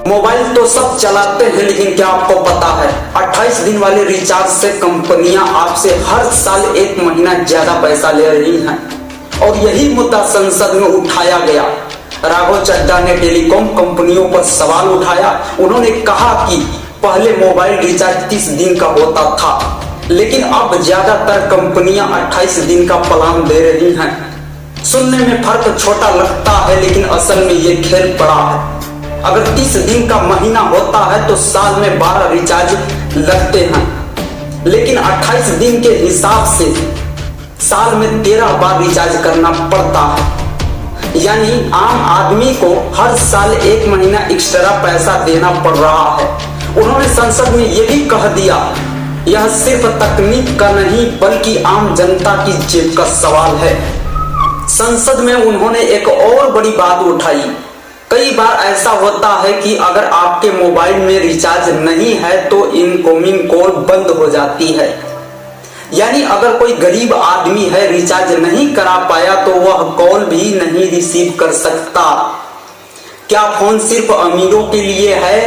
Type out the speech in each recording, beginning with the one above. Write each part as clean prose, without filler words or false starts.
Mobile तो सब चलाते हैं, लेकिन क्या आपको पता है 28 दिन वाले रिचार्ज से कंपनियां आपसे हर साल 1 महीना ज्यादा पैसा ले रही हैं। और यही मुद्दा संसद में उठाया गया। राघव चड्ढा ने टेलीकॉम कंपनियों पर सवाल उठाया। उन्होंने कहा कि पहले मोबाइल रिचार्ज 30 दिन का होता था, लेकिन अब ज्यादातर कंपनियां 28 दिन का प्लान दे रही हैं। सुनने में फर्क छोटा लगता है, लेकिन असल में ये खेल बड़ा है। अगर 30 दिन का महीना होता है तो साल में 12 रिचार्ज लगते हैं, लेकिन 28 दिन के हिसाब से साल में 13 बार रिचार्ज करना पड़ता है। यानी आम आदमी को हर साल 1 महीना एक्स्ट्रा पैसा देना पड़ रहा है। उन्होंने संसद में यह भी कह दिया, यह सिर्फ तकनीक का नहीं बल्कि आम जनता की जेब का सवाल है। संसद में उन्होंने एक और बड़ी बात उठाई। कई बार ऐसा होता है कि अगर आपके मोबाइल में रिचार्ज नहीं है तो इनकमिंग कॉल बंद हो जाती है। यानी अगर कोई गरीब आदमी है, रिचार्ज नहीं करा पाया तो वह कॉल भी नहीं रिसीव कर सकता। क्या फोन सिर्फ अमीरों के लिए है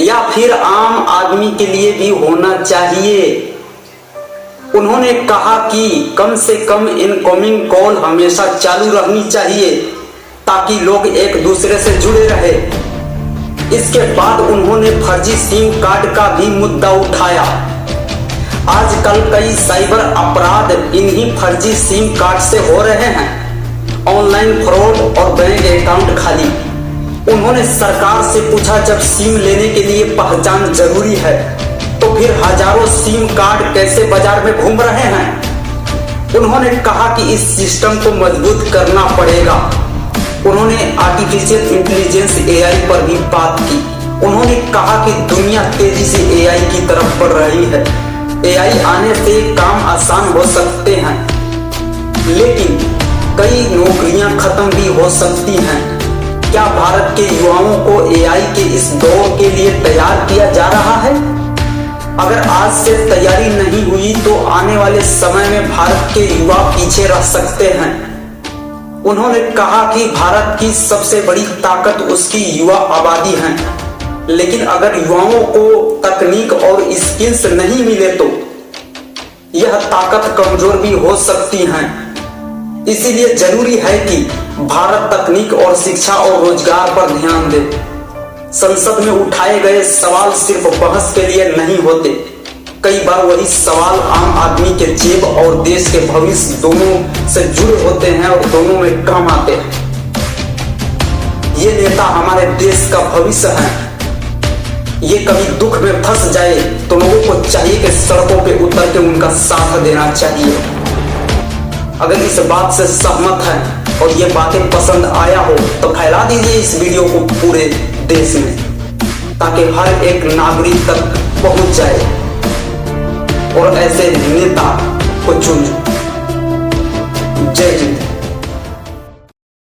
या फिर आम आदमी के लिए भी होना चाहिए? उन्होंने कहा कि कम से कम इनकमिंग कॉल हमेशा चालू रहनी चाहिए ताकि लोग एक दूसरे से जुड़े रहे। इसके बाद उन्होंने फर्जी सिम कार्ड का भी मुद्दा उठाया। आजकल कई साइबर अपराध इन्हीं फर्जी सिम कार्ड से हो रहे हैं। ऑनलाइन फ्रॉड और बैंक अकाउंट खाली। उन्होंने सरकार से पूछा, जब सिम लेने के लिए पहचान जरूरी है तो फिर हजारों सिम कार्ड कैसे बाजार में घूम रहे हैं? उन्होंने कहा कि इस सिस्टम को मजबूत करना पड़ेगा। उन्होंने आर्टिफिशियल इंटेलिजेंस AI पर भी बात की। उन्होंने कहा कि दुनिया तेजी से AI की तरफ बढ़ रही है। AI आने से काम आसान हो सकते हैं, लेकिन कई नौकरियां खत्म भी हो सकती हैं। क्या भारत के युवाओं को AI के इस दौर के लिए तैयार किया जा रहा है? अगर आज से तैयारी नहीं हुई तो आने वाले समय में भारत के युवा पीछे रह सकते हैं। उन्होंने कहा कि भारत की सबसे बड़ी ताकत उसकी युवा आबादी है, लेकिन अगर युवाओं को तकनीक और स्किल्स नहीं मिले तो यह ताकत कमजोर भी हो सकती है। इसीलिए जरूरी है कि भारत तकनीक और शिक्षा और रोजगार पर ध्यान दे। संसद में उठाए गए सवाल सिर्फ बहस के लिए नहीं होते। कई बार वही सवाल आम आदमी के जेब और देश के भविष्य दोनों से जुड़े होते हैं और दोनों में काम आते हैं। ये नेता हमारे देश का भविष्य है। ये कभी दुख में फंस जाए तो लोगों को चाहिए कि सड़कों पे उतर के उनका साथ देना चाहिए। अगर इस बात से सहमत है और ये बातें पसंद आया हो तो फैला दीजिए इस वीडियो को पूरे देश में, ताकि हर एक नागरिक तक पहुंच जाए और ऐसे नेता को चुने। जय हिंद।